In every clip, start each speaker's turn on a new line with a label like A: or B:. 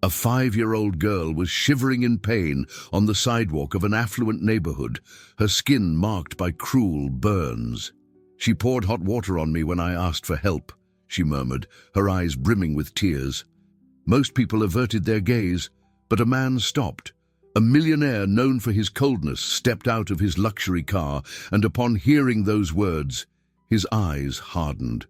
A: A 5-year-old girl was shivering in pain on the sidewalk of an affluent neighborhood, her skin marked by cruel burns. "She poured hot water on me when I asked for help," she murmured, her eyes brimming with tears. Most people averted their gaze, but a man stopped. A millionaire known for his coldness stepped out of his luxury car, and upon hearing those words, his eyes hardened.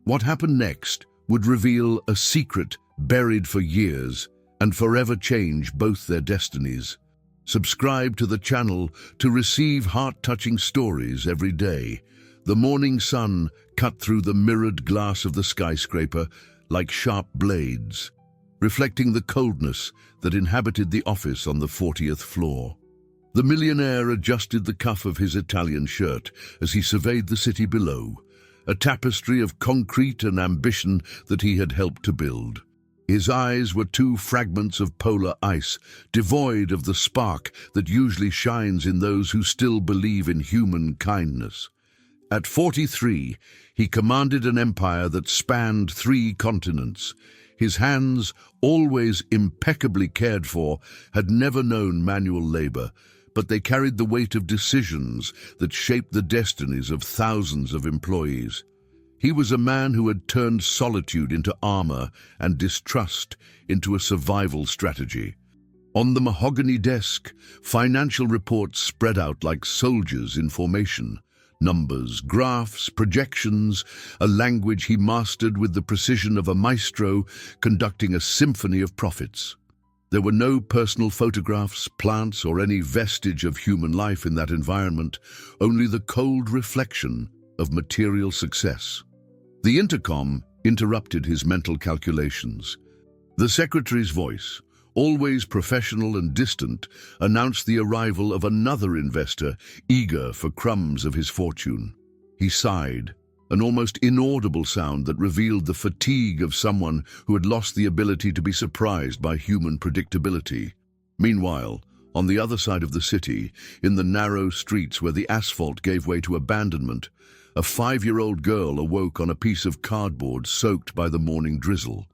A: What happened next would reveal a secret buried for years and forever change both their destinies. Subscribe to the channel to receive heart-touching stories every day. The morning sun cut through the mirrored glass of the skyscraper like sharp blades, reflecting the coldness that inhabited the office on the 40th floor. The millionaire adjusted the cuff of his Italian shirt as he surveyed the city below, a tapestry of concrete and ambition that he had helped to build. His eyes were two fragments of polar ice, devoid of the spark that usually shines in those who still believe in human kindness. At 43, he commanded an empire that spanned 3 continents. His hands, always impeccably cared for, had never known manual labor, but they carried the weight of decisions that shaped the destinies of thousands of employees. He was a man who had turned solitude into armor and distrust into a survival strategy. On the mahogany desk, financial reports spread out like soldiers in formation. Numbers, graphs, projections, a language he mastered with the precision of a maestro conducting a symphony of profits. There were no personal photographs, plants, or any vestige of human life in that environment, only the cold reflection of material success. The intercom interrupted his mental calculations. The secretary's voice, always professional and distant, announced the arrival of another investor eager for crumbs of his fortune. He sighed, an almost inaudible sound that revealed the fatigue of someone who had lost the ability to be surprised by human predictability. Meanwhile, on the other side of the city, in the narrow streets where the asphalt gave way to abandonment, a 5-year-old girl awoke on a piece of cardboard soaked by the morning drizzle.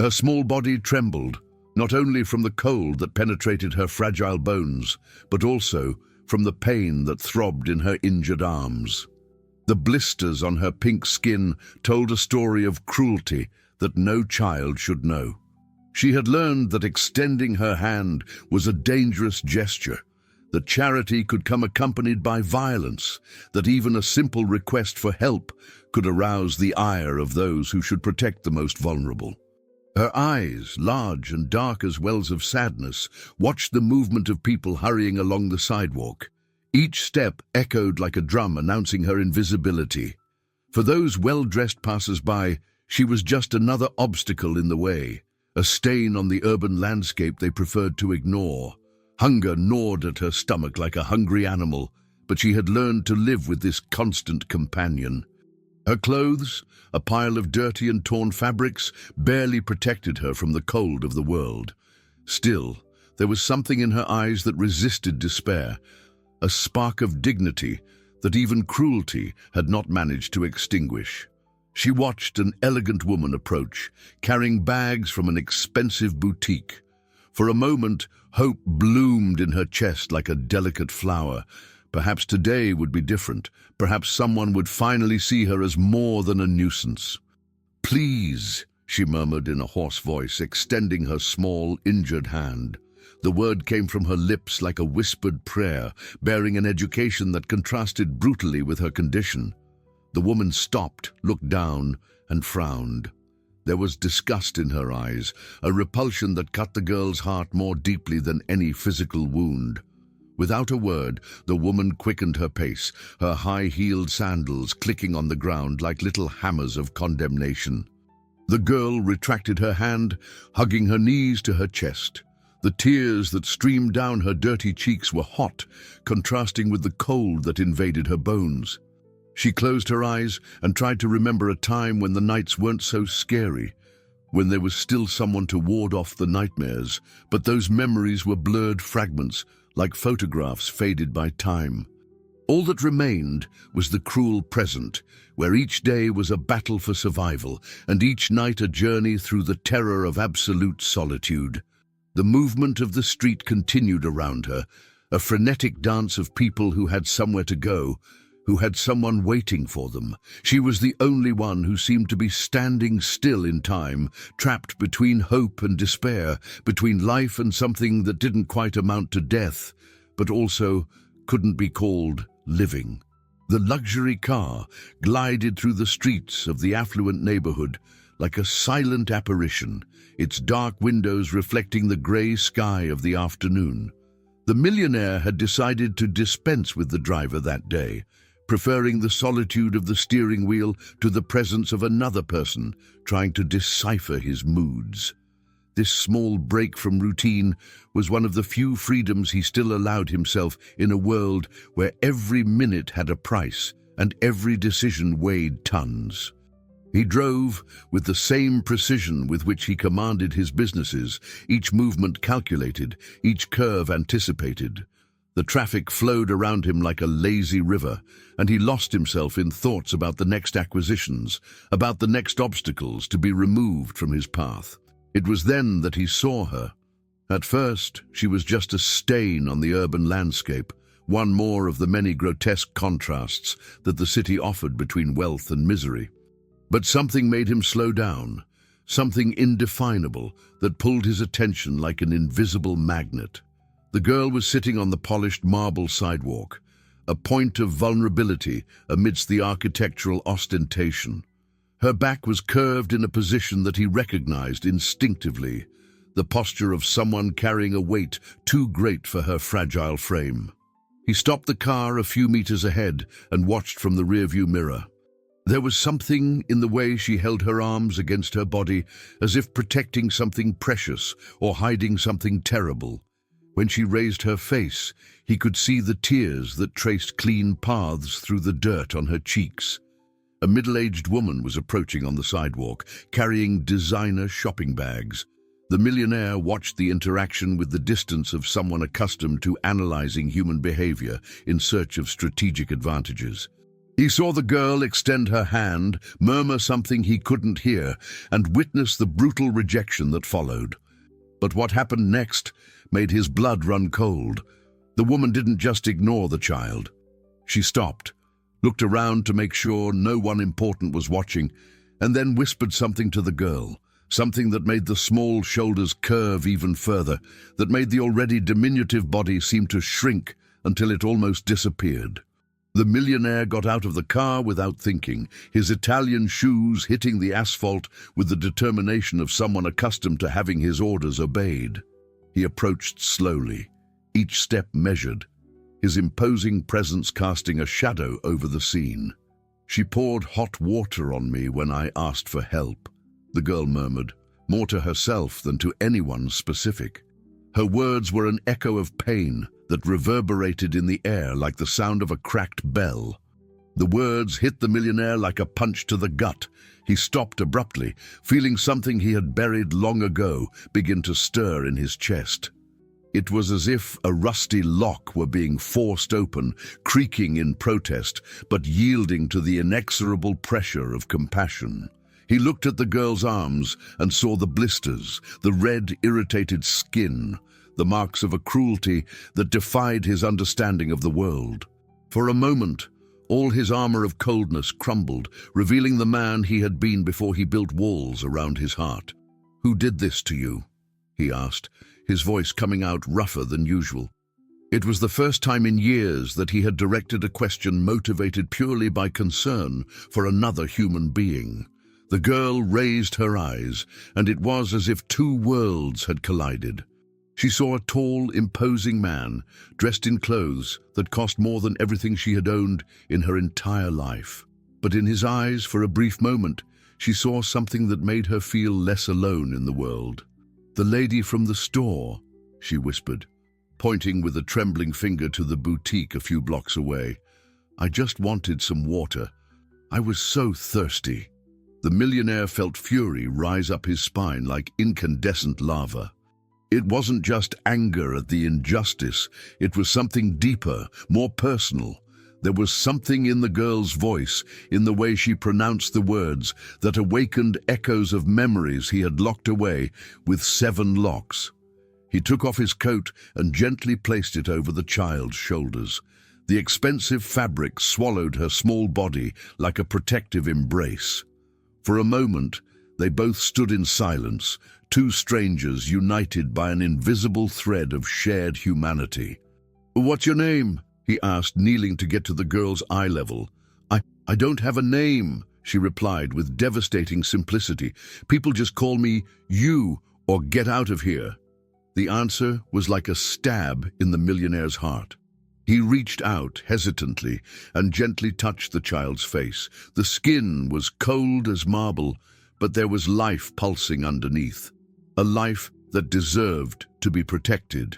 A: Her small body trembled, not only from the cold that penetrated her fragile bones, but also from the pain that throbbed in her injured arms. The blisters on her pink skin told a story of cruelty that no child should know. She had learned that extending her hand was a dangerous gesture, that charity could come accompanied by violence, that even a simple request for help could arouse the ire of those who should protect the most vulnerable. Her eyes, large and dark as wells of sadness, watched the movement of people hurrying along the sidewalk. Each step echoed like a drum announcing her invisibility. For those well-dressed passers-by, she was just another obstacle in the way, a stain on the urban landscape they preferred to ignore. Hunger gnawed at her stomach like a hungry animal, but she had learned to live with this constant companion. Her clothes, a pile of dirty and torn fabrics, barely protected her from the cold of the world. Still, there was something in her eyes that resisted despair, a spark of dignity that even cruelty had not managed to extinguish. She watched an elegant woman approach, carrying bags from an expensive boutique. For a moment, hope bloomed in her chest like a delicate flower. Perhaps today would be different. Perhaps someone would finally see her as more than a nuisance. "Please," she murmured in a hoarse voice, extending her small, injured hand. The word came from her lips like a whispered prayer, bearing an education that contrasted brutally with her condition. The woman stopped, looked down, and frowned. There was disgust in her eyes, a repulsion that cut the girl's heart more deeply than any physical wound. Without a word, the woman quickened her pace, her high-heeled sandals clicking on the ground like little hammers of condemnation. The girl retracted her hand, hugging her knees to her chest. The tears that streamed down her dirty cheeks were hot, contrasting with the cold that invaded her bones. She closed her eyes and tried to remember a time when the nights weren't so scary, when there was still someone to ward off the nightmares, but those memories were blurred fragments, like photographs faded by time. All that remained was the cruel present, where each day was a battle for survival, and each night a journey through the terror of absolute solitude. The movement of the street continued around her, a frenetic dance of people who had somewhere to go, who had someone waiting for them. She was the only one who seemed to be standing still in time, trapped between hope and despair, between life and something that didn't quite amount to death, but also couldn't be called living. The luxury car glided through the streets of the affluent neighborhood like a silent apparition, its dark windows reflecting the grey sky of the afternoon. The millionaire had decided to dispense with the driver that day, preferring the solitude of the steering wheel to the presence of another person trying to decipher his moods. This small break from routine was one of the few freedoms he still allowed himself in a world where every minute had a price and every decision weighed tons. He drove with the same precision with which he commanded his businesses, each movement calculated, each curve anticipated. The traffic flowed around him like a lazy river, and he lost himself in thoughts about the next acquisitions, about the next obstacles to be removed from his path. It was then that he saw her. At first, she was just a stain on the urban landscape, one more of the many grotesque contrasts that the city offered between wealth and misery. But something made him slow down, something indefinable that pulled his attention like an invisible magnet. The girl was sitting on the polished marble sidewalk, a point of vulnerability amidst the architectural ostentation. Her back was curved in a position that he recognized instinctively, the posture of someone carrying a weight too great for her fragile frame. He stopped the car a few meters ahead and watched from the rearview mirror. There was something in the way she held her arms against her body, as if protecting something precious or hiding something terrible. When she raised her face, he could see the tears that traced clean paths through the dirt on her cheeks. A middle-aged woman was approaching on the sidewalk, carrying designer shopping bags. The millionaire watched the interaction with the distance of someone accustomed to analyzing human behavior in search of strategic advantages. He saw the girl extend her hand, murmur something he couldn't hear, and witness the brutal rejection that followed. But what happened next made his blood run cold. The woman didn't just ignore the child. She stopped, looked around to make sure no one important was watching, and then whispered something to the girl, something that made the small shoulders curve even further, that made the already diminutive body seem to shrink until it almost disappeared. The millionaire got out of the car without thinking, his Italian shoes hitting the asphalt with the determination of someone accustomed to having his orders obeyed. He approached slowly, each step measured, his imposing presence casting a shadow over the scene. "She poured hot water on me when I asked for help," the girl murmured, more to herself than to anyone specific. Her words were an echo of pain that reverberated in the air like the sound of a cracked bell. The words hit the millionaire like a punch to the gut. He stopped abruptly, feeling something he had buried long ago begin to stir in his chest. It was as if a rusty lock were being forced open, creaking in protest, but yielding to the inexorable pressure of compassion. He looked at the girl's arms and saw the blisters, the red, irritated skin, the marks of a cruelty that defied his understanding of the world. For a moment, all his armor of coldness crumbled, revealing the man he had been before he built walls around his heart. "Who did this to you?" he asked, his voice coming out rougher than usual. It was the first time in years that he had directed a question motivated purely by concern for another human being. The girl raised her eyes, and it was as if two worlds had collided. She saw a tall, imposing man, dressed in clothes that cost more than everything she had owned in her entire life. But in his eyes, for a brief moment, she saw something that made her feel less alone in the world. "The lady from the store," she whispered, pointing with a trembling finger to the boutique a few blocks away. "I just wanted some water. I was so thirsty." The millionaire felt fury rise up his spine like incandescent lava. It wasn't just anger at the injustice, it was something deeper, more personal. There was something in the girl's voice, in the way she pronounced the words, that awakened echoes of memories he had locked away with 7 locks. He took off his coat and gently placed it over the child's shoulders. The expensive fabric swallowed her small body like a protective embrace. For a moment, they both stood in silence, two strangers united by an invisible thread of shared humanity. "What's your name?" he asked, kneeling to get to the girl's eye level. I don't have a name," she replied with devastating simplicity. "People just call me you or get out of here." The answer was like a stab in the millionaire's heart. He reached out hesitantly and gently touched the child's face. The skin was cold as marble, but there was life pulsing underneath. A life that deserved to be protected,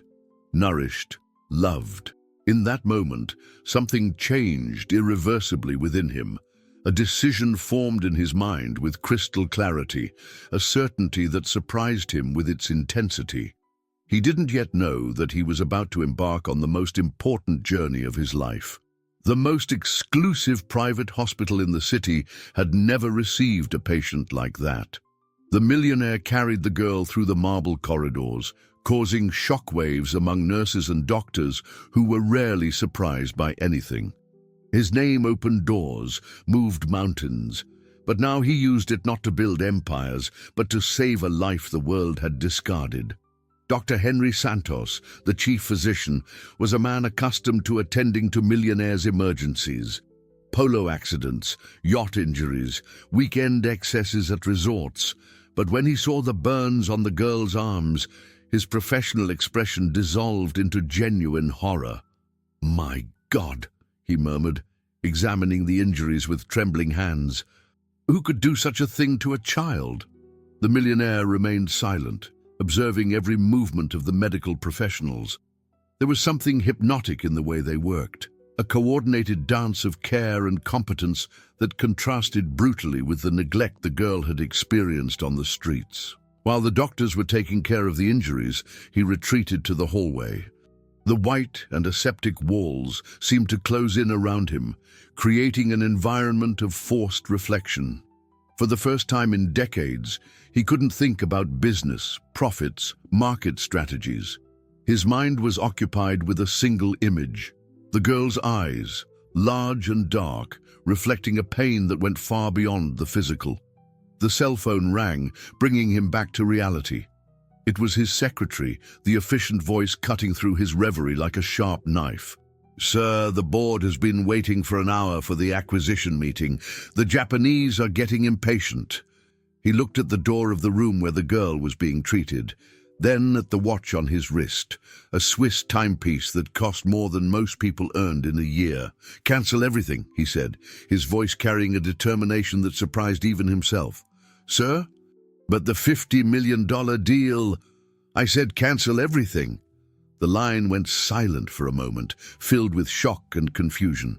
A: nourished, loved. In that moment, something changed irreversibly within him. A decision formed in his mind with crystal clarity, a certainty that surprised him with its intensity. He didn't yet know that he was about to embark on the most important journey of his life. The most exclusive private hospital in the city had never received a patient like that. The millionaire carried the girl through the marble corridors, causing shockwaves among nurses and doctors who were rarely surprised by anything. His name opened doors, moved mountains, but now he used it not to build empires, but to save a life the world had discarded. Dr. Henry Santos, the chief physician, was a man accustomed to attending to millionaires' emergencies. Polo accidents, yacht injuries, weekend excesses at resorts. But when he saw the burns on the girl's arms, his professional expression dissolved into genuine horror. "My God," he murmured, examining the injuries with trembling hands. "Who could do such a thing to a child?" The millionaire remained silent, observing every movement of the medical professionals. There was something hypnotic in the way they worked, a coordinated dance of care and competence that contrasted brutally with the neglect the girl had experienced on the streets. While the doctors were taking care of the injuries, he retreated to the hallway. The white and aseptic walls seemed to close in around him, creating an environment of forced reflection. For the first time in decades, he couldn't think about business, profits, market strategies. His mind was occupied with a single image: the girl's eyes, large and dark, reflecting a pain that went far beyond the physical. The cell phone rang, bringing him back to reality. It was his secretary, the efficient voice cutting through his reverie like a sharp knife. "Sir, the board has been waiting for an hour for the acquisition meeting. The Japanese are getting impatient." He looked at the door of the room where the girl was being treated, then at the watch on his wrist, a Swiss timepiece that cost more than most people earned in a year. "Cancel everything," he said, his voice carrying a determination that surprised even himself. "Sir? But the $50 million deal—" "I said cancel everything." The line went silent for a moment, filled with shock and confusion.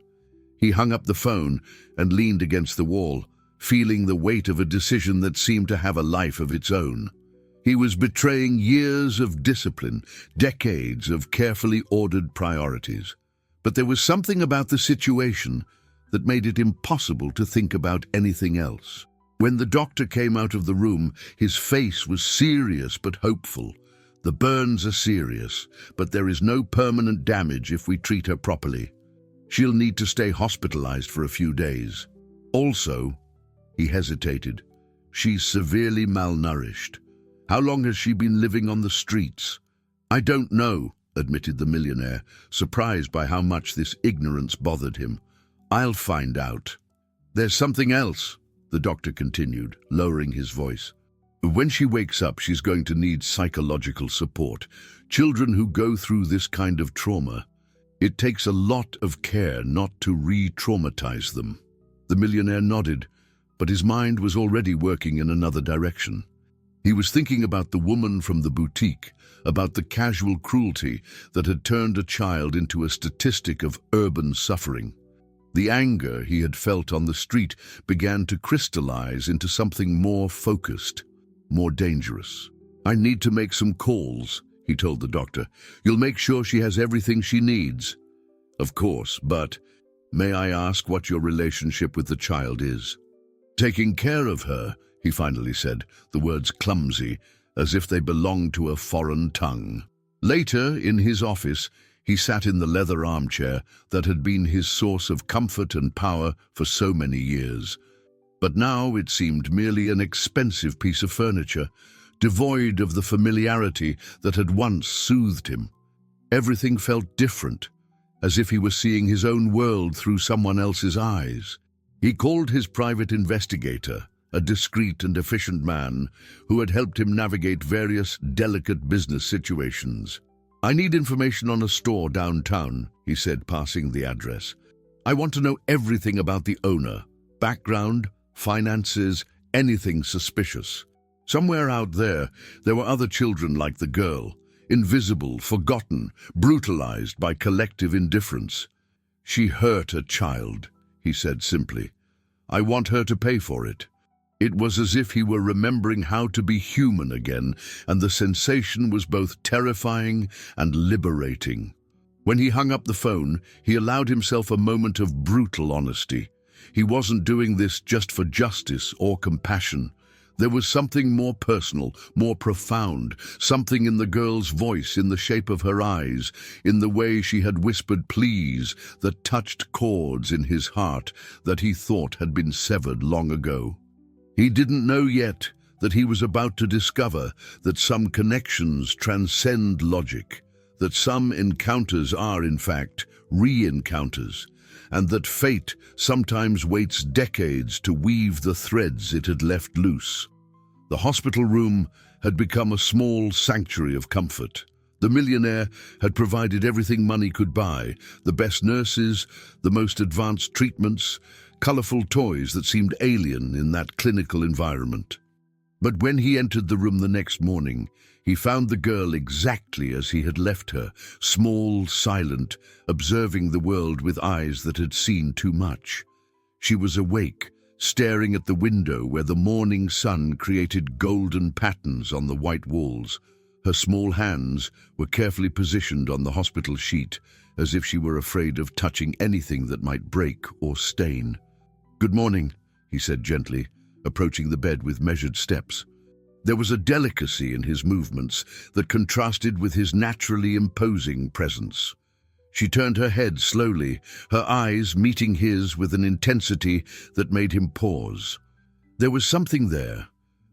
A: He hung up the phone and leaned against the wall, feeling the weight of a decision that seemed to have a life of its own. He was betraying years of discipline, decades of carefully ordered priorities. But there was something about the situation that made it impossible to think about anything else. When the doctor came out of the room, his face was serious but hopeful. "The burns are serious, but there is no permanent damage if we treat her properly. She'll need to stay hospitalized for a few days. Also," he hesitated, "she's severely malnourished. How long has she been living on the streets?" "I don't know," admitted the millionaire, surprised by how much this ignorance bothered him. "I'll find out." "There's something else," the doctor continued, lowering his voice. "When she wakes up, she's going to need psychological support. Children who go through this kind of trauma, it takes a lot of care not to re-traumatize them." The millionaire nodded, but his mind was already working in another direction. He was thinking about the woman from the boutique, about the casual cruelty that had turned a child into a statistic of urban suffering. The anger he had felt on the street began to crystallize into something more focused, more dangerous. "I need to make some calls," he told the doctor. "You'll make sure she has everything she needs?" "Of course, but may I ask what your relationship with the child is?" "Taking care of her," he finally said, the words clumsy, as if they belonged to a foreign tongue. Later, in his office, he sat in the leather armchair that had been his source of comfort and power for so many years. But now it seemed merely an expensive piece of furniture, devoid of the familiarity that had once soothed him. Everything felt different, as if he were seeing his own world through someone else's eyes. He called his private investigator, a discreet and efficient man who had helped him navigate various delicate business situations. "I need information on a store downtown," he said, passing the address. "I want to know everything about the owner, background, finances, anything suspicious." Somewhere out there were other children like the girl, invisible, forgotten, brutalized by collective indifference. "She hurt a child," he said simply. "I want her to pay for it." It was as if he were remembering how to be human again, and the sensation was both terrifying and liberating. When he hung up the phone, he allowed himself a moment of brutal honesty. He wasn't doing this just for justice or compassion. There was something more personal, more profound, something in the girl's voice, in the shape of her eyes, in the way she had whispered please, that touched chords in his heart that he thought had been severed long ago. He didn't know yet that he was about to discover that some connections transcend logic, that some encounters are, in fact, re-encounters, and that fate sometimes waits decades to weave the threads it had left loose. The hospital room had become a small sanctuary of comfort. The millionaire had provided everything money could buy: the best nurses, the most advanced treatments, colorful toys that seemed alien in that clinical environment. But when he entered the room the next morning, he found the girl exactly as he had left her, small, silent, observing the world with eyes that had seen too much. She was awake, staring at the window where the morning sun created golden patterns on the white walls. Her small hands were carefully positioned on the hospital sheet, as if she were afraid of touching anything that might break or stain. "Good morning," he said gently, approaching the bed with measured steps. There was a delicacy in his movements that contrasted with his naturally imposing presence. She turned her head slowly, her eyes meeting his with an intensity that made him pause. There was something there,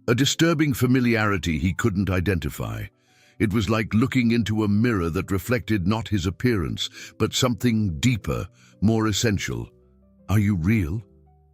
A: a disturbing familiarity he couldn't identify. It was like looking into a mirror that reflected not his appearance, but something deeper, more essential. "Are you real?"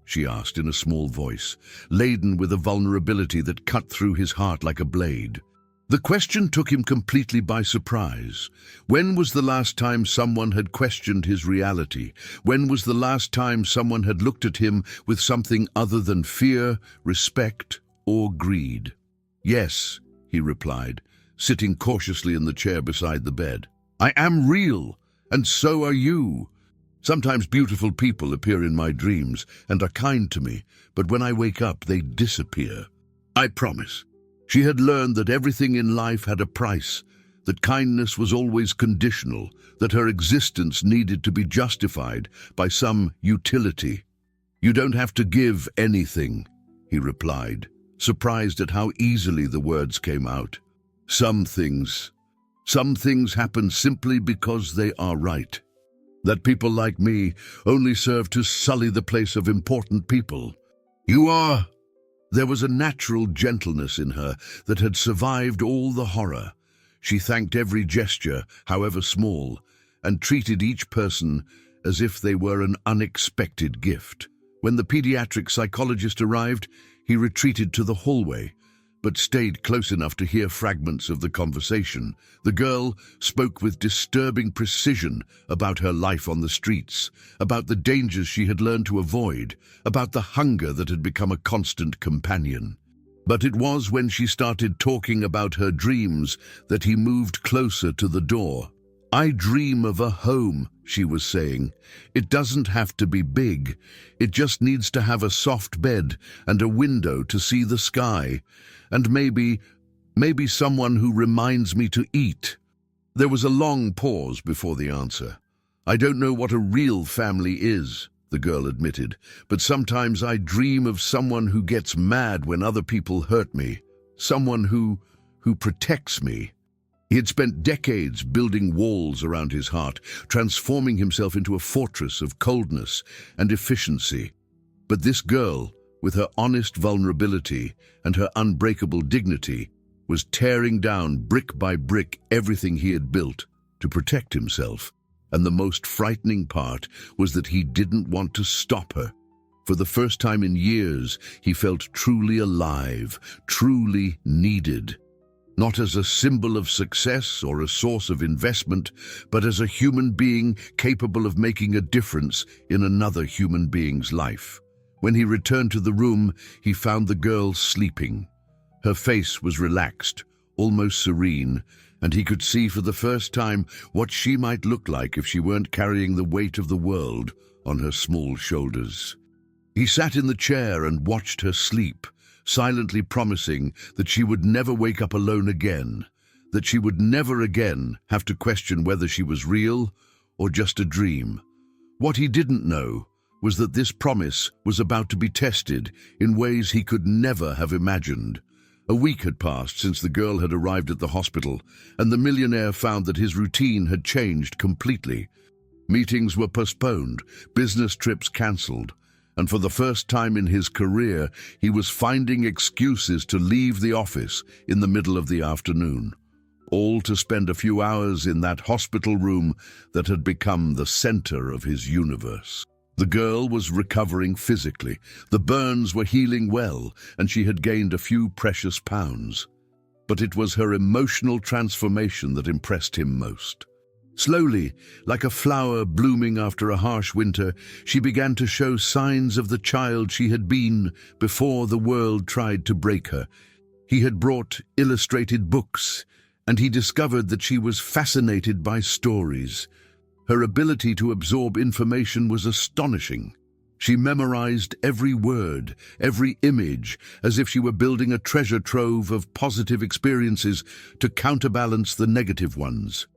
A: she asked in a small voice, laden with a vulnerability that cut through his heart like a blade. The question took him completely by surprise. When was the last time someone had questioned his reality? When was the last time someone had looked at him with something other than fear, respect, or greed? "Yes," he replied, sitting cautiously in the chair beside the bed. "I am real, and so are you. Sometimes beautiful people appear in my dreams and are kind to me, but when I wake up, they disappear. I promise." She had learned that everything in life had a price, that kindness was always conditional, that her existence needed to be justified by some utility. "You don't have to give anything," he replied, surprised at how easily the words came out. Some things happen simply because they are right. That people like me only serve to sully the place of important people. You are..." There was a natural gentleness in her that had survived all the horror. She thanked every gesture, however small, and treated each person as if they were an unexpected gift. When the pediatric psychologist arrived, he retreated to the hallway, but stayed close enough to hear fragments of the conversation. The girl spoke with disturbing precision about her life on the streets, about the dangers she had learned to avoid, about the hunger that had become a constant companion. But it was when she started talking about her dreams that he moved closer to the door. "I dream of a home," she was saying. "It doesn't have to be big. It just needs to have a soft bed and a window to see the sky. And maybe someone who reminds me to eat." There was a long pause before the answer. "I don't know what a real family is," the girl admitted, "but sometimes I dream of someone who gets mad when other people hurt me. Someone who who protects me. He had spent decades building walls around his heart, transforming himself into a fortress of coldness and efficiency. But this girl, with her honest vulnerability and her unbreakable dignity, was tearing down brick by brick everything he had built to protect himself. And the most frightening part was that he didn't want to stop her. For the first time in years, he felt truly alive, truly needed. Not as a symbol of success or a source of investment, but as a human being capable of making a difference in another human being's life. When he returned to the room, he found the girl sleeping. Her face was relaxed, almost serene, and he could see for the first time what she might look like if she weren't carrying the weight of the world on her small shoulders. He sat in the chair and watched her sleep, silently promising that she would never wake up alone again, that she would never again have to question whether she was real or just a dream. What he didn't know was that this promise was about to be tested in ways he could never have imagined. A week had passed since the girl had arrived at the hospital, and the millionaire found that his routine had changed completely. Meetings were postponed, business trips cancelled, and for the first time in his career, he was finding excuses to leave the office in the middle of the afternoon, all to spend a few hours in that hospital room that had become the center of his universe. The girl was recovering physically, the burns were healing well, and she had gained a few precious pounds. But it was her emotional transformation that impressed him most. Slowly, like a flower blooming after a harsh winter, she began to show signs of the child she had been before the world tried to break her. He had brought illustrated books, and he discovered that she was fascinated by stories. Her ability to absorb information was astonishing. She memorized every word, every image, as if she were building a treasure trove of positive experiences to counterbalance the negative ones.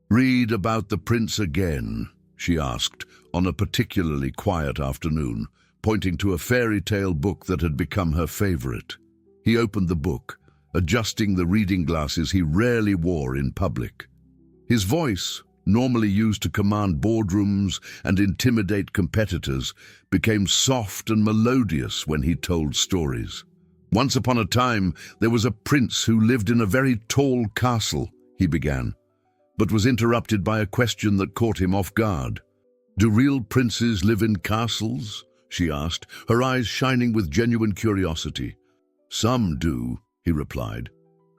A: "Read about the prince again," she asked on a particularly quiet afternoon, pointing to a fairy tale book that had become her favorite. He opened the book, adjusting the reading glasses he rarely wore in public. His voice, normally used to command boardrooms and intimidate competitors, became soft and melodious when he told stories. "Once upon a time, there was a prince who lived in a very tall castle," he began, but was interrupted by a question that caught him off guard. "Do real princes live in castles?" she asked, her eyes shining with genuine curiosity. "Some do," he replied.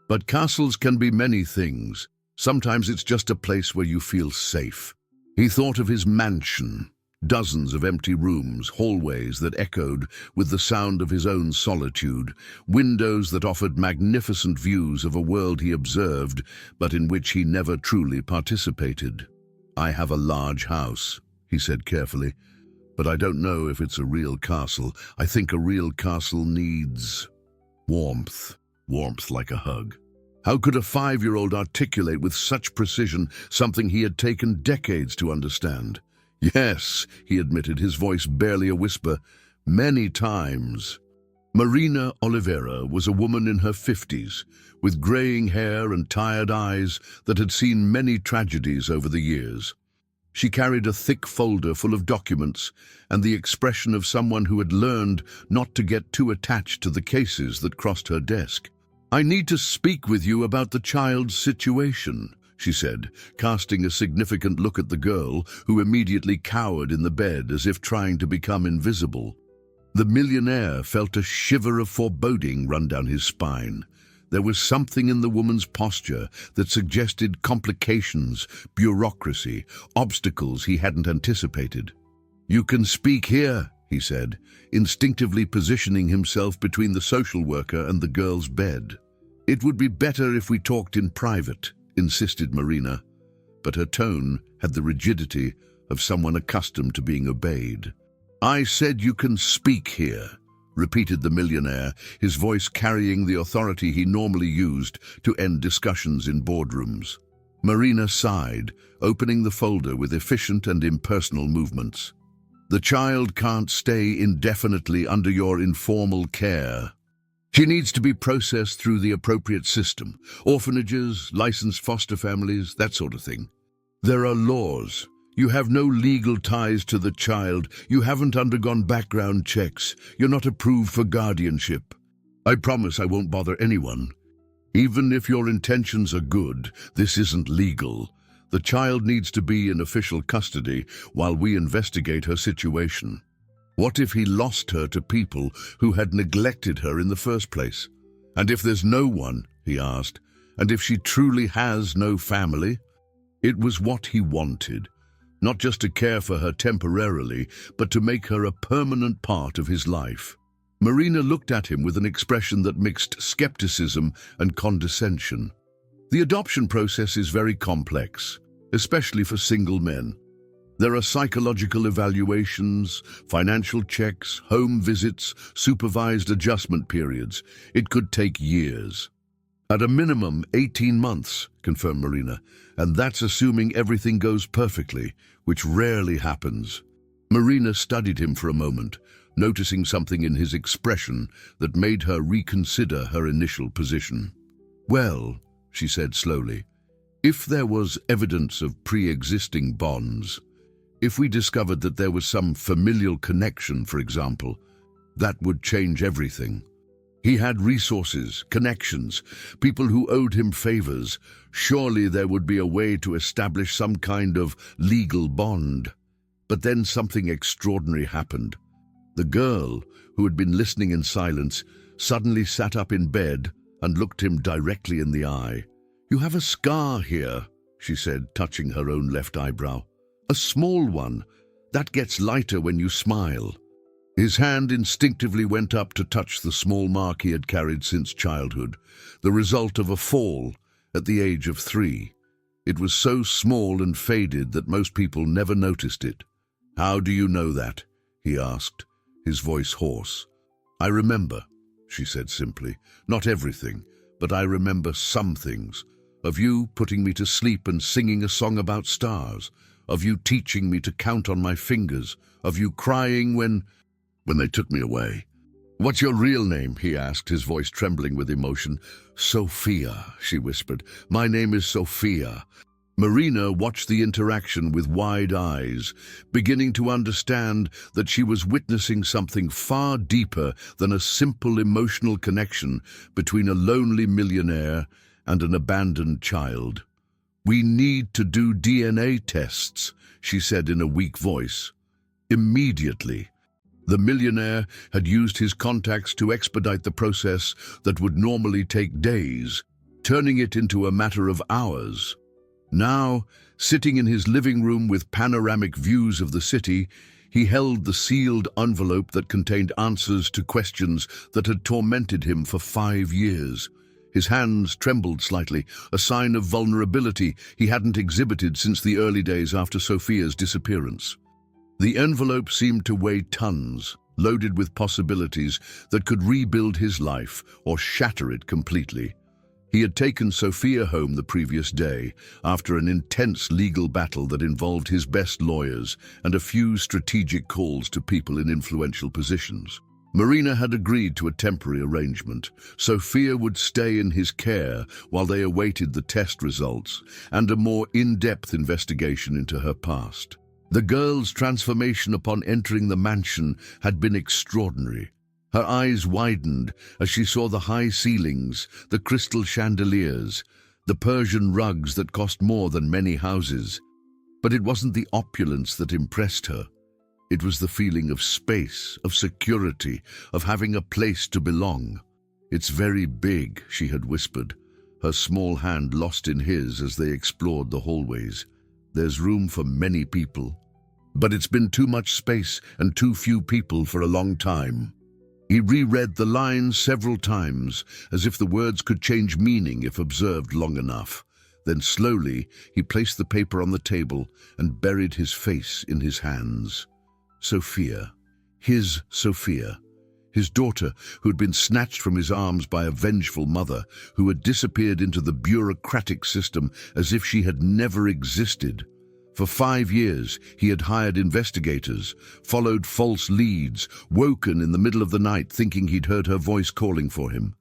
A: "But castles can be many things. Sometimes it's just a place where you feel safe." He thought of his mansion, dozens of empty rooms, hallways that echoed with the sound of his own solitude, windows that offered magnificent views of a world he observed, but in which he never truly participated. "I have a large house," he said carefully, "but I don't know if it's a real castle. I think a real castle needs warmth, warmth like a hug." How could a 5-year-old articulate with such precision something he had taken decades to understand? "Yes," he admitted, his voice barely a whisper, "many times." Marina Oliveira was a woman in her 50s, with graying hair and tired eyes that had seen many tragedies over the years. She carried a thick folder full of documents and the expression of someone who had learned not to get too attached to the cases that crossed her desk. "I need to speak with you about the child's situation," she said, casting a significant look at the girl, who immediately cowered in the bed as if trying to become invisible. The millionaire felt a shiver of foreboding run down his spine. There was something in the woman's posture that suggested complications, bureaucracy, obstacles he hadn't anticipated. "You can speak here," he said, instinctively positioning himself between the social worker and the girl's bed. "It would be better if we talked in private," insisted Marina, but her tone had the rigidity of someone accustomed to being obeyed. "I said you can speak here," repeated the millionaire, his voice carrying the authority he normally used to end discussions in boardrooms. Marina sighed, opening the folder with efficient and impersonal movements. "The child can't stay indefinitely under your informal care." She needs to be processed through the appropriate system. Orphanages, licensed foster families, that sort of thing. There are laws. You have no legal ties to the child. You haven't undergone background checks. You're not approved for guardianship. I promise I won't bother anyone. Even if your intentions are good, this isn't legal. The child needs to be in official custody while we investigate her situation. What if he lost her to people who had neglected her in the first place? And if there's no one, he asked, and if she truly has no family? It was what he wanted, not just to care for her temporarily, but to make her a permanent part of his life. Marina looked at him with an expression that mixed skepticism and condescension. The adoption process is very complex, especially for single men. There are psychological evaluations, financial checks, home visits, supervised adjustment periods. It could take years. At a minimum, 18 months, confirmed Marina, and that's assuming everything goes perfectly, which rarely happens. Marina studied him for a moment, noticing something in his expression that made her reconsider her initial position. Well, she said slowly, if there was evidence of pre-existing bonds, if we discovered that there was some familial connection, for example, that would change everything. He had resources, connections, people who owed him favors. Surely there would be a way to establish some kind of legal bond. But then something extraordinary happened. The girl, who had been listening in silence, suddenly sat up in bed and looked him directly in the eye. "You have a scar here," she said, touching her own left eyebrow. "A small one. That gets lighter when you smile." His hand instinctively went up to touch the small mark he had carried since childhood, the result of a fall at the age of 3. It was so small and faded that most people never noticed it. "How do you know that?" he asked, his voice hoarse. "I remember," she said simply. "Not everything, but I remember some things. Of you putting me to sleep and singing a song about stars. Of you teaching me to count on my fingers. Of you crying when they took me away." "What's your real name?" he asked, his voice trembling with emotion. "Sophia," she whispered. "My name is Sophia." Marina watched the interaction with wide eyes, beginning to understand that she was witnessing something far deeper than a simple emotional connection between a lonely millionaire and an abandoned child. "We need to do DNA tests," she said in a weak voice. Immediately. The millionaire had used his contacts to expedite the process that would normally take days, turning it into a matter of hours. Now, sitting in his living room with panoramic views of the city, he held the sealed envelope that contained answers to questions that had tormented him for 5 years. His hands trembled slightly, a sign of vulnerability he hadn't exhibited since the early days after Sophia's disappearance. The envelope seemed to weigh tons, loaded with possibilities that could rebuild his life or shatter it completely. He had taken Sophia home the previous day after an intense legal battle that involved his best lawyers and a few strategic calls to people in influential positions. Marina had agreed to a temporary arrangement. Sophia would stay in his care while they awaited the test results and a more in-depth investigation into her past. The girl's transformation upon entering the mansion had been extraordinary. Her eyes widened as she saw the high ceilings, the crystal chandeliers, the Persian rugs that cost more than many houses. But it wasn't the opulence that impressed her. It was the feeling of space, of security, of having a place to belong. "It's very big," she had whispered, her small hand lost in his as they explored the hallways. "There's room for many people. But it's been too much space and too few people for a long time." He reread the lines several times, as if the words could change meaning if observed long enough. Then slowly, he placed the paper on the table and buried his face in his hands. Sophia. His Sophia. His daughter, who had been snatched from his arms by a vengeful mother, who had disappeared into the bureaucratic system as if she had never existed. For 5 years, he had hired investigators, followed false leads, woken in the middle of the night thinking he'd heard her voice calling for him.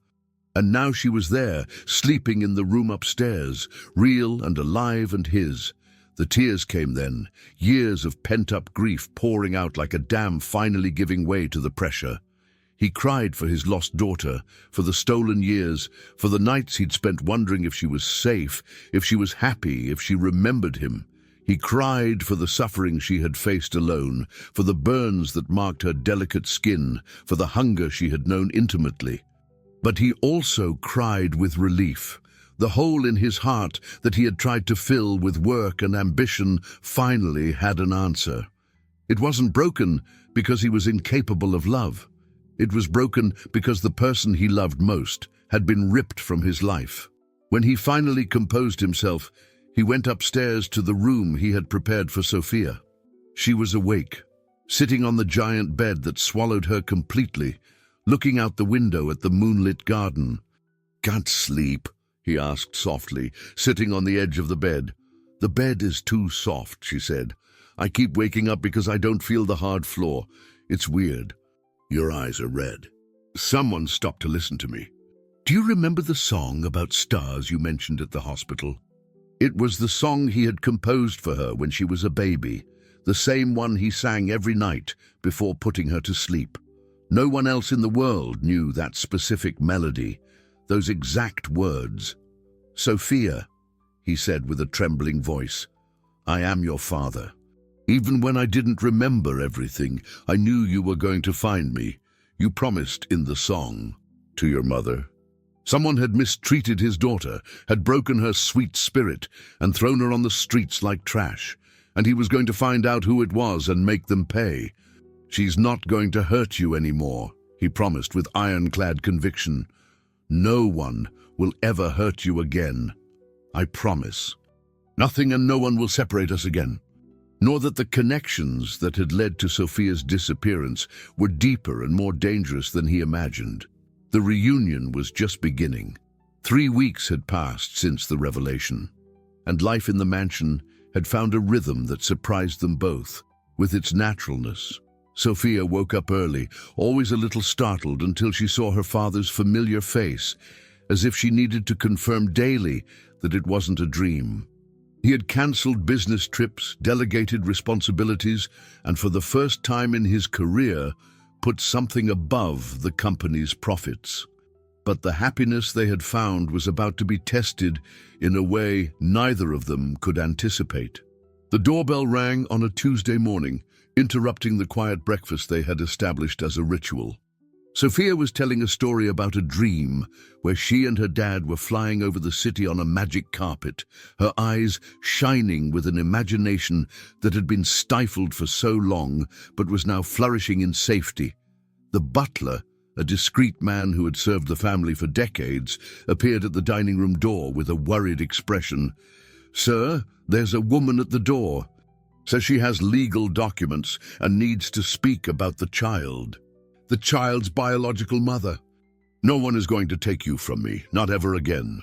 A: And now she was there, sleeping in the room upstairs, real and alive and his. The tears came then, years of pent-up grief pouring out like a dam finally giving way to the pressure. He cried for his lost daughter, for the stolen years, for the nights he'd spent wondering if she was safe, if she was happy, if she remembered him. He cried for the suffering she had faced alone, for the burns that marked her delicate skin, for the hunger she had known intimately. But he also cried with relief. The hole in his heart that he had tried to fill with work and ambition finally had an answer. It wasn't broken because he was incapable of love. It was broken because the person he loved most had been ripped from his life. When he finally composed himself, he went upstairs to the room he had prepared for Sophia. She was awake, sitting on the giant bed that swallowed her completely, looking out the window at the moonlit garden. "Can't sleep?" he asked softly, sitting on the edge of the bed. "The bed is too soft," she said. "I keep waking up because I don't feel the hard floor. It's weird." "Your eyes are red." Someone stopped to listen to me. "Do you remember the song about stars you mentioned at the hospital?" It was the song he had composed for her when she was a baby, the same one he sang every night before putting her to sleep. No one else in the world knew that specific melody, those exact words. "Sophia," he said with a trembling voice, "I am your father. Even when I didn't remember everything, I knew you were going to find me. You promised in the song to your mother." Someone had mistreated his daughter, had broken her sweet spirit, and thrown her on the streets like trash, and he was going to find out who it was and make them pay. "She's not going to hurt you anymore," he promised with ironclad conviction. "No one will ever hurt you again. I promise. Nothing and no one will separate us again." Nor that the connections that had led to Sophia's disappearance were deeper and more dangerous than he imagined. The reunion was just beginning. 3 weeks had passed since the revelation, and life in the mansion had found a rhythm that surprised them both, with its naturalness. Sophia woke up early, always a little startled until she saw her father's familiar face, as if she needed to confirm daily that it wasn't a dream. He had cancelled business trips, delegated responsibilities, and for the first time in his career, put something above the company's profits. But the happiness they had found was about to be tested in a way neither of them could anticipate. The doorbell rang on a Tuesday morning, interrupting the quiet breakfast they had established as a ritual. Sophia was telling a story about a dream where she and her dad were flying over the city on a magic carpet, her eyes shining with an imagination that had been stifled for so long but was now flourishing in safety. The butler, a discreet man who had served the family for decades, appeared at the dining room door with a worried expression. "Sir, there's a woman at the door. Says she has legal documents and needs to speak about the child. The child's biological mother. No one is going to take you from me, not ever again."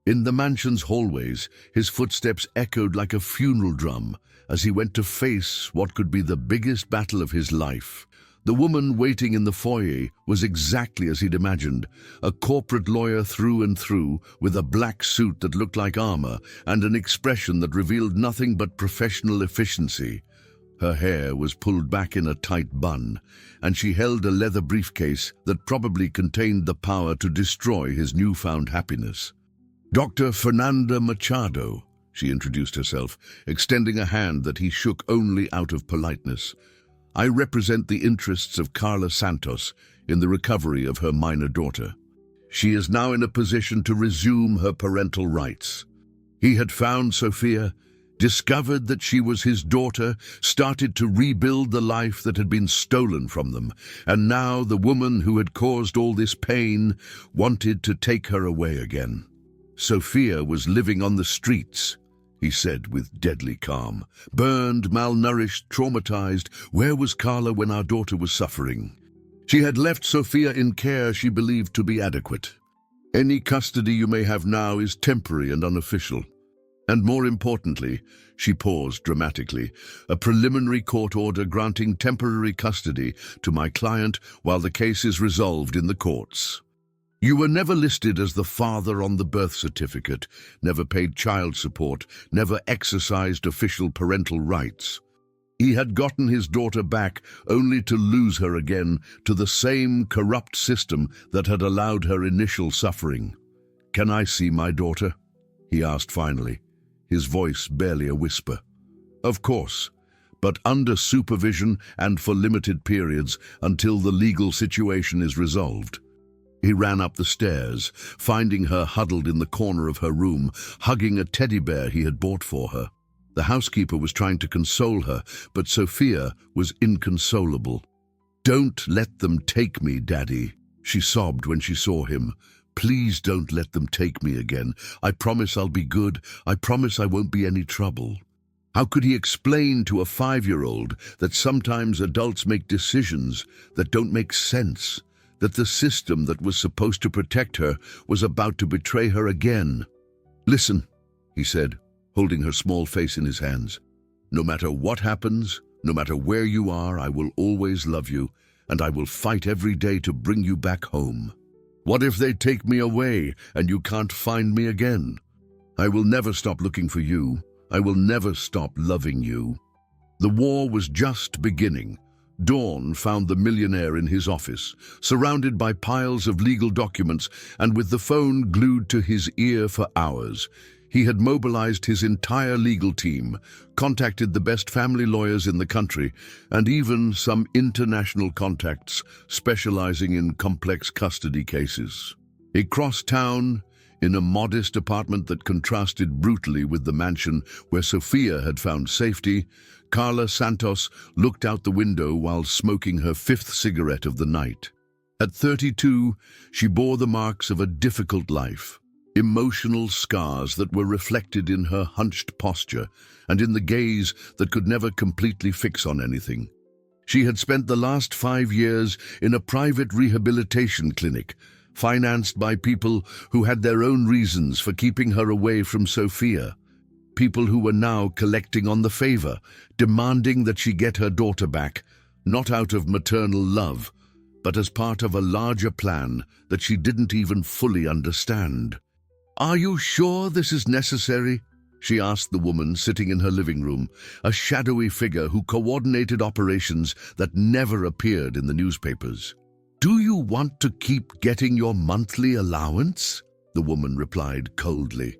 A: In the mansion's hallways, his footsteps echoed like a funeral drum as he went to face what could be the biggest battle of his life. The woman waiting in the foyer was exactly as he'd imagined, a corporate lawyer through and through, with a black suit that looked like armor and an expression that revealed nothing but professional efficiency. Her hair was pulled back in a tight bun, and she held a leather briefcase that probably contained the power to destroy his newfound happiness. "Dr. Fernanda Machado," she introduced herself, extending a hand that he shook only out of politeness. "I represent the interests of Carla Santos in the recovery of her minor daughter. She is now in a position to resume her parental rights." He had found Sophia, discovered that she was his daughter, started to rebuild the life that had been stolen from them, and now the woman who had caused all this pain wanted to take her away again. Sophia was living on the streets, he said with deadly calm. "Burned, malnourished, traumatized. Where was Carla when our daughter was suffering? She had left Sophia in care she believed to be adequate. Any custody you may have now is temporary and unofficial. And more importantly, she paused dramatically, a preliminary court order granting temporary custody to my client while the case is resolved in the courts. You were never listed as the father on the birth certificate, never paid child support, never exercised official parental rights. He had gotten his daughter back only to lose her again to the same corrupt system that had allowed her initial suffering. "Can I see my daughter?" he asked finally, his voice barely a whisper. "Of course, but under supervision and for limited periods until the legal situation is resolved." He ran up the stairs, finding her huddled in the corner of her room, hugging a teddy bear he had bought for her. The housekeeper was trying to console her, but Sophia was inconsolable. "Don't let them take me, Daddy," she sobbed when she saw him. "Please don't let them take me again. I promise I'll be good. I promise I won't be any trouble." How could he explain to a 5-year-old that sometimes adults make decisions that don't make sense, that the system that was supposed to protect her was about to betray her again? "Listen," he said, holding her small face in his hands. "No matter what happens, no matter where you are, I will always love you, and I will fight every day to bring you back home. What if they take me away and you can't find me again? I will never stop looking for you. I will never stop loving you." The war was just beginning. Dawn found the millionaire in his office, surrounded by piles of legal documents and with the phone glued to his ear for hours. He had mobilized his entire legal team, contacted the best family lawyers in the country, and even some international contacts specializing in complex custody cases. He crossed town in a modest apartment that contrasted brutally with the mansion where Sophia had found safety. Carla Santos looked out the window while smoking her 5th cigarette of the night. At 32, she bore the marks of a difficult life. Emotional scars that were reflected in her hunched posture and in the gaze that could never completely fix on anything. She had spent the last 5 years in a private rehabilitation clinic, financed by people who had their own reasons for keeping her away from Sophia. People who were now collecting on the favor, demanding that she get her daughter back, not out of maternal love, but as part of a larger plan that she didn't even fully understand. "Are you sure this is necessary?" she asked the woman sitting in her living room, a shadowy figure who coordinated operations that never appeared in the newspapers. "Do you want to keep getting your monthly allowance?" the woman replied coldly.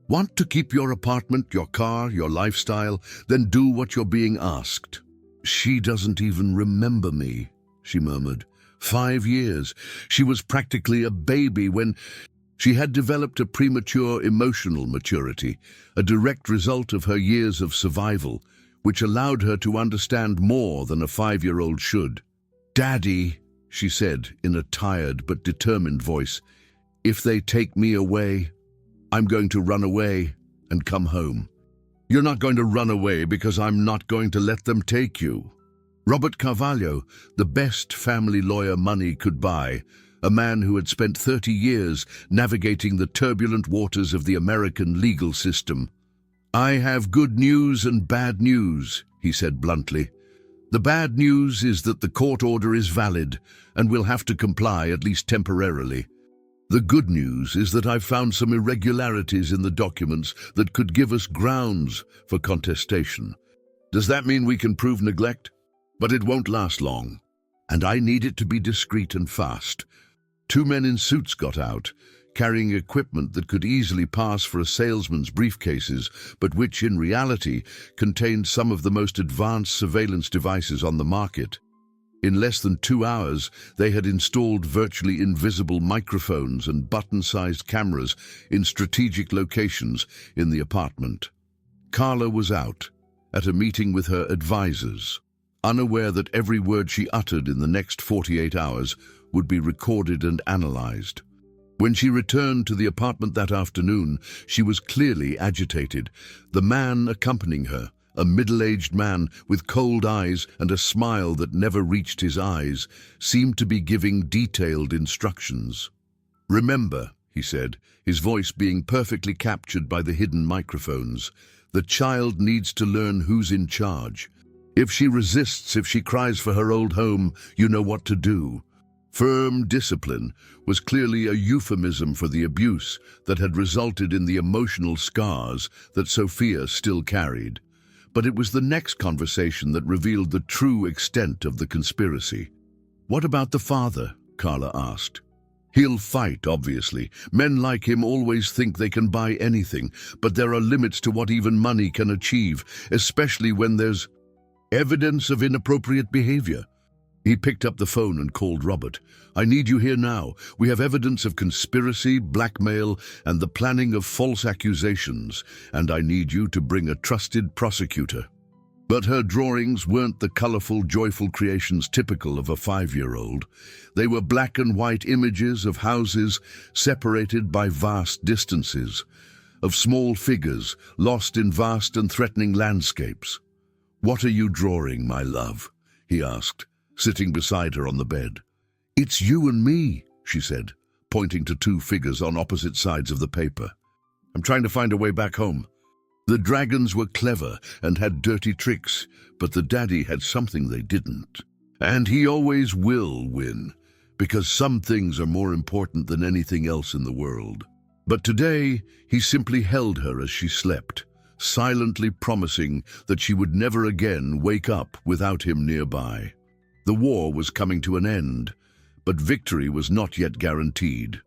A: "Want to keep your apartment, your car, your lifestyle? Then do what you're being asked." "She doesn't even remember me," she murmured. 5 years. She was practically a baby when she had developed a premature emotional maturity, a direct result of her years of survival, which allowed her to understand more than a 5-year-old should. "Daddy," she said in a tired but determined voice, "if they take me away, I'm going to run away and come home." "You're not going to run away because I'm not going to let them take you." Robert Carvalho, the best family lawyer money could buy, a man who had spent 30 years navigating the turbulent waters of the American legal system. "I have good news and bad news," he said bluntly. "The bad news is that the court order is valid and we'll have to comply, at least temporarily. The good news is that I've found some irregularities in the documents that could give us grounds for contestation. Does that mean we can prove neglect? But it won't last long, and I need it to be discreet and fast." 2 men in suits got out, carrying equipment that could easily pass for a salesman's briefcases, but which in reality contained some of the most advanced surveillance devices on the market. In less than 2 hours, they had installed virtually invisible microphones and button-sized cameras in strategic locations in the apartment. Carla was out, at a meeting with her advisors, unaware that every word she uttered in the next 48 hours would be recorded and analyzed. When she returned to the apartment that afternoon, she was clearly agitated. The man accompanying her, a middle-aged man with cold eyes and a smile that never reached his eyes, seemed to be giving detailed instructions. "Remember," he said, his voice being perfectly captured by the hidden microphones. The child needs to learn who's in charge. If she resists, if she cries for her old home, you know what to do. Firm discipline was clearly a euphemism for the abuse that had resulted in the emotional scars that Sophia still carried. But it was the next conversation that revealed the true extent of the conspiracy. "What about the father?" Carla asked. "He'll fight, obviously. Men like him always think they can buy anything, but there are limits to what even money can achieve, especially when there's evidence of inappropriate behavior." He picked up the phone and called Robert. "I need you here now. We have evidence of conspiracy, blackmail, and the planning of false accusations, and I need you to bring a trusted prosecutor." But her drawings weren't the colorful, joyful creations typical of a 5-year-old. They were black and white images of houses separated by vast distances, of small figures lost in vast and threatening landscapes. "What are you drawing, my love?" he asked, sitting beside her on the bed. "It's you and me," she said, pointing to 2 figures on opposite sides of the paper. "I'm trying to find a way back home." The dragons were clever and had dirty tricks, but the daddy had something they didn't. And he always will win, because some things are more important than anything else in the world. But today, he simply held her as she slept, silently promising that she would never again wake up without him nearby. The war was coming to an end, but victory was not yet guaranteed.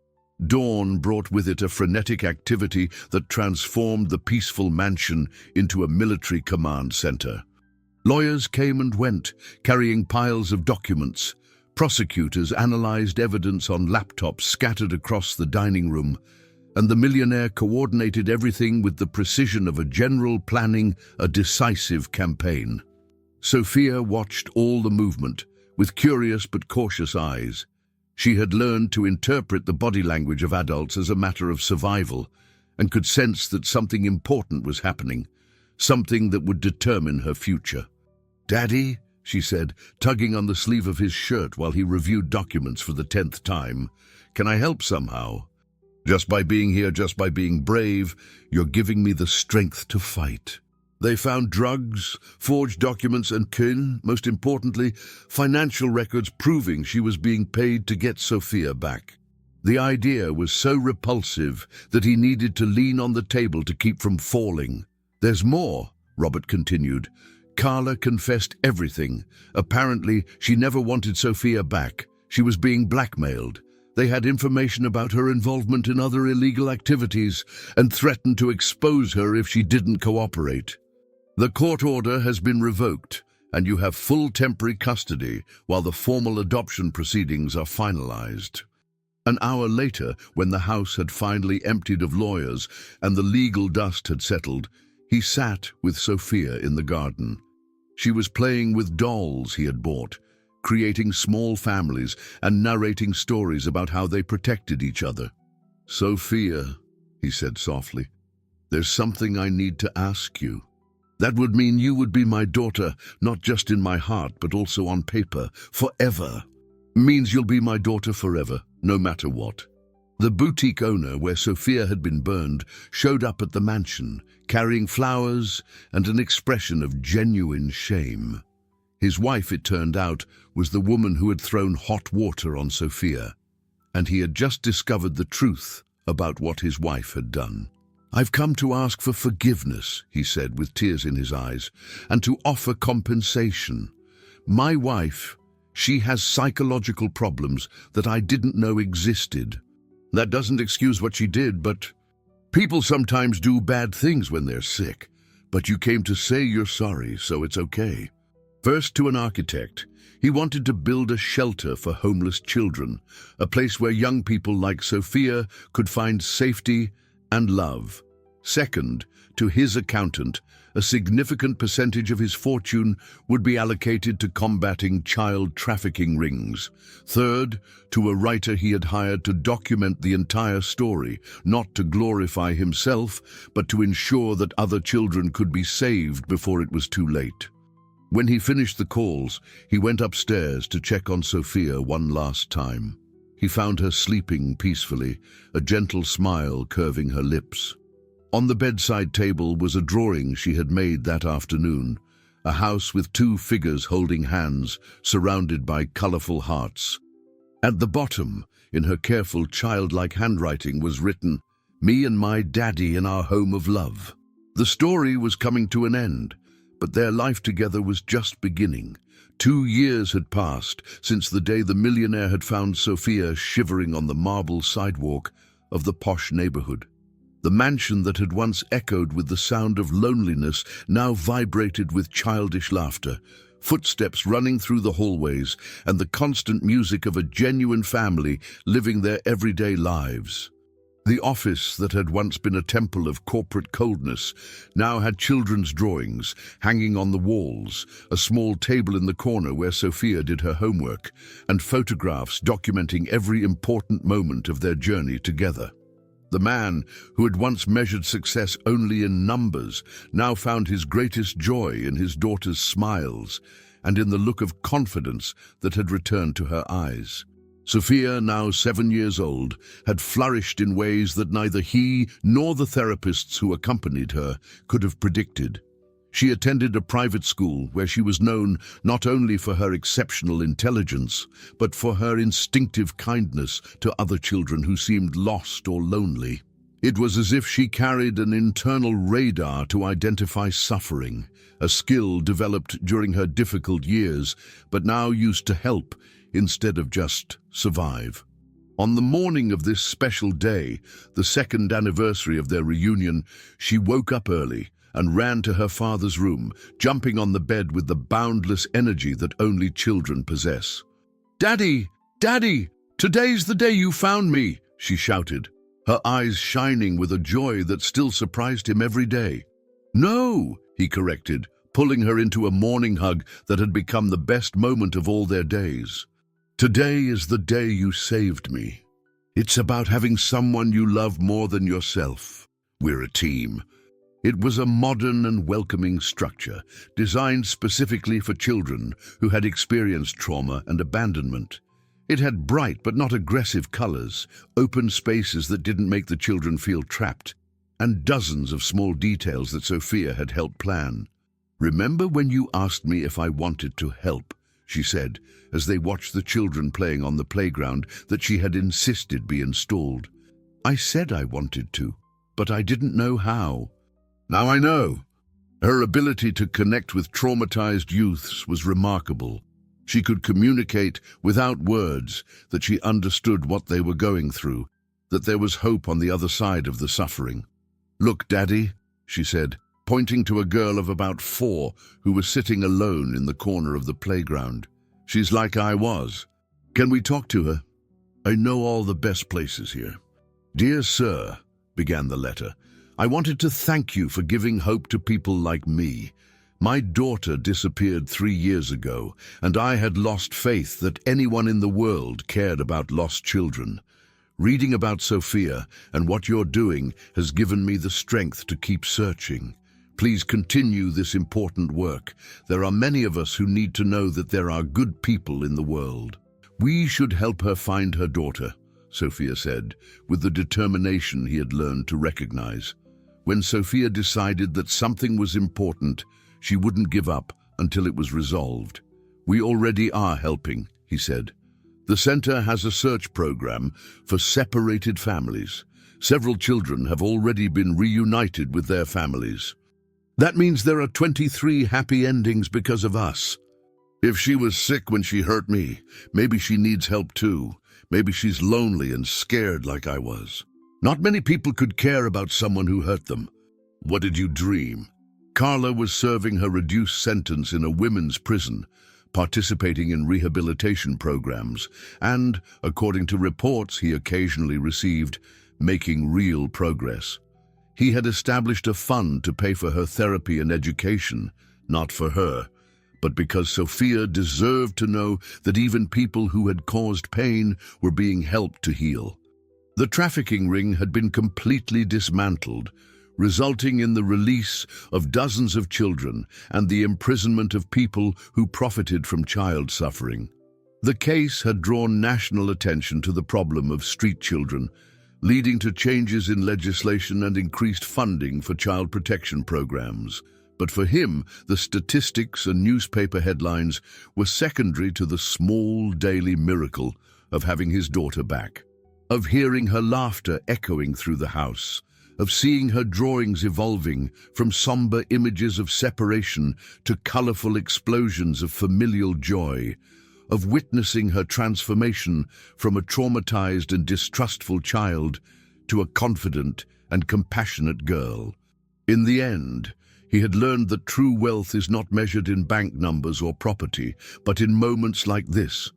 A: Dawn brought with it a frenetic activity that transformed the peaceful mansion into a military command center. Lawyers came and went, carrying piles of documents. Prosecutors analyzed evidence on laptops scattered across the dining room, and the millionaire coordinated everything with the precision of a general planning a decisive campaign. Sophia watched all the movement with curious but cautious eyes. She had learned to interpret the body language of adults as a matter of survival and could sense that something important was happening, something that would determine her future. "Daddy," she said, tugging on the sleeve of his shirt while he reviewed documents for the 10th time, "can I help somehow? Just by being here, just by being brave, you're giving me the strength to fight." They found drugs, forged documents, and most importantly, financial records proving she was being paid to get Sophia back. The idea was so repulsive that he needed to lean on the table to keep from falling. "There's more," Robert continued. "Carla confessed everything. Apparently, she never wanted Sophia back. She was being blackmailed. They had information about her involvement in other illegal activities and threatened to expose her if she didn't cooperate. The court order has been revoked, and you have full temporary custody while the formal adoption proceedings are finalized." An hour later, when the house had finally emptied of lawyers and the legal dust had settled, he sat with Sophia in the garden. She was playing with dolls he had bought, creating small families and narrating stories about how they protected each other. "Sophia," he said softly, "there's something I need to ask you. That would mean you would be my daughter, not just in my heart, but also on paper, forever. Means you'll be my daughter forever, no matter what." The boutique owner, where Sophia had been burned, showed up at the mansion, carrying flowers and an expression of genuine shame. His wife, it turned out, was the woman who had thrown hot water on Sophia, and he had just discovered the truth about what his wife had done. "I've come to ask for forgiveness," he said with tears in his eyes, "and to offer compensation. My wife, she has psychological problems that I didn't know existed. That doesn't excuse what she did, but people sometimes do bad things when they're sick. But you came to say you're sorry, so it's okay." First to an architect, he wanted to build a shelter for homeless children, a place where young people like Sophia could find safety and love. Second, to his accountant, a significant percentage of his fortune would be allocated to combating child trafficking rings. Third, to a writer he had hired to document the entire story, not to glorify himself, but to ensure that other children could be saved before it was too late. When he finished the calls, he went upstairs to check on Sophia one last time. He found her sleeping peacefully, a gentle smile curving her lips. On the bedside table was a drawing she had made that afternoon, a house with two figures holding hands, surrounded by colorful hearts. At the bottom, in her careful, childlike handwriting, was written, "Me and my daddy in our home of love." The story was coming to an end, but their life together was just beginning. 2 years had passed since the day the millionaire had found Sophia shivering on the marble sidewalk of the posh neighborhood. The mansion that had once echoed with the sound of loneliness now vibrated with childish laughter, footsteps running through the hallways, and the constant music of a genuine family living their everyday lives. The office that had once been a temple of corporate coldness now had children's drawings hanging on the walls, a small table in the corner where Sophia did her homework, and photographs documenting every important moment of their journey together. The man who had once measured success only in numbers now found his greatest joy in his daughter's smiles and in the look of confidence that had returned to her eyes. Sophia, now 7 years old, had flourished in ways that neither he nor the therapists who accompanied her could have predicted. She attended a private school where she was known not only for her exceptional intelligence, but for her instinctive kindness to other children who seemed lost or lonely. It was as if she carried an internal radar to identify suffering, a skill developed during her difficult years, but now used to help instead of just survive. On the morning of this special day, the second anniversary of their reunion, she woke up early and ran to her father's room, jumping on the bed with the boundless energy that only children possess. "Daddy! Daddy! Today's the day you found me!" she shouted, her eyes shining with a joy that still surprised him every day. "No," he corrected, pulling her into a morning hug that had become the best moment of all their days. "Today is the day you saved me. It's about having someone you love more than yourself. We're a team." It was a modern and welcoming structure, designed specifically for children who had experienced trauma and abandonment. It had bright but not aggressive colors, open spaces that didn't make the children feel trapped, and dozens of small details that Sophia had helped plan. "Remember when you asked me if I wanted to help?" she said, as they watched the children playing on the playground that she had insisted be installed. "I said I wanted to, but I didn't know how. Now I know." Her ability to connect with traumatized youths was remarkable. She could communicate without words that she understood what they were going through, that there was hope on the other side of the suffering. "Look, Daddy," she said, pointing to a girl of about 4 who was sitting alone in the corner of the playground. "She's like I was. Can we talk to her? I know all the best places here." "Dear Sir," began the letter, "I wanted to thank you for giving hope to people like me. My daughter disappeared 3 years ago, and I had lost faith that anyone in the world cared about lost children. Reading about Sophia and what you're doing has given me the strength to keep searching. Please continue this important work. There are many of us who need to know that there are good people in the world." "We should help her find her daughter," Sophia said, with the determination he had learned to recognize. When Sophia decided that something was important, she wouldn't give up until it was resolved. "We already are helping," he said. "The center has a search program for separated families. Several children have already been reunited with their families. That means there are 23 happy endings because of us. If she was sick when she hurt me, maybe she needs help too. Maybe she's lonely and scared like I was. Not many people could care about someone who hurt them. What did you dream?" Carla was serving her reduced sentence in a women's prison, participating in rehabilitation programs, and, according to reports he occasionally received, making real progress. He had established a fund to pay for her therapy and education, not for her, but because Sophia deserved to know that even people who had caused pain were being helped to heal. The trafficking ring had been completely dismantled, resulting in the release of dozens of children and the imprisonment of people who profited from child suffering. The case had drawn national attention to the problem of street children, leading to changes in legislation and increased funding for child protection programs. But for him, the statistics and newspaper headlines were secondary to the small daily miracle of having his daughter back, of hearing her laughter echoing through the house, of seeing her drawings evolving from somber images of separation to colorful explosions of familial joy, of witnessing her transformation from a traumatized and distrustful child to a confident and compassionate girl. In the end, he had learned that true wealth is not measured in bank numbers or property, but in moments like this,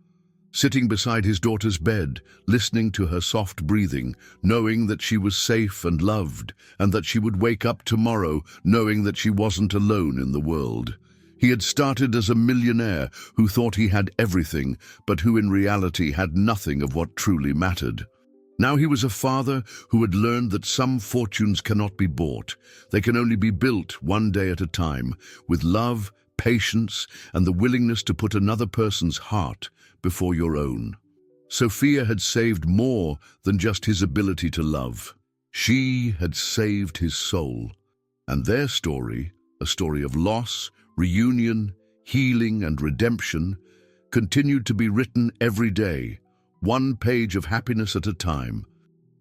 A: sitting beside his daughter's bed, listening to her soft breathing, knowing that she was safe and loved, and that she would wake up tomorrow knowing that she wasn't alone in the world. He had started as a millionaire who thought he had everything, but who in reality had nothing of what truly mattered. Now he was a father who had learned that some fortunes cannot be bought. They can only be built one day at a time, with love, patience, and the willingness to put another person's heart before your own. Sophia had saved more than just his ability to love. She had saved his soul. And their story, a story of loss, reunion, healing, and redemption, continued to be written every day, one page of happiness at a time.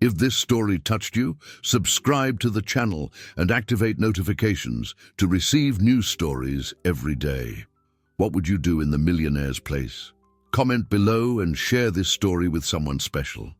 A: If this story touched you, subscribe to the channel and activate notifications to receive new stories every day. What would you do in the millionaire's place? Comment below and share this story with someone special.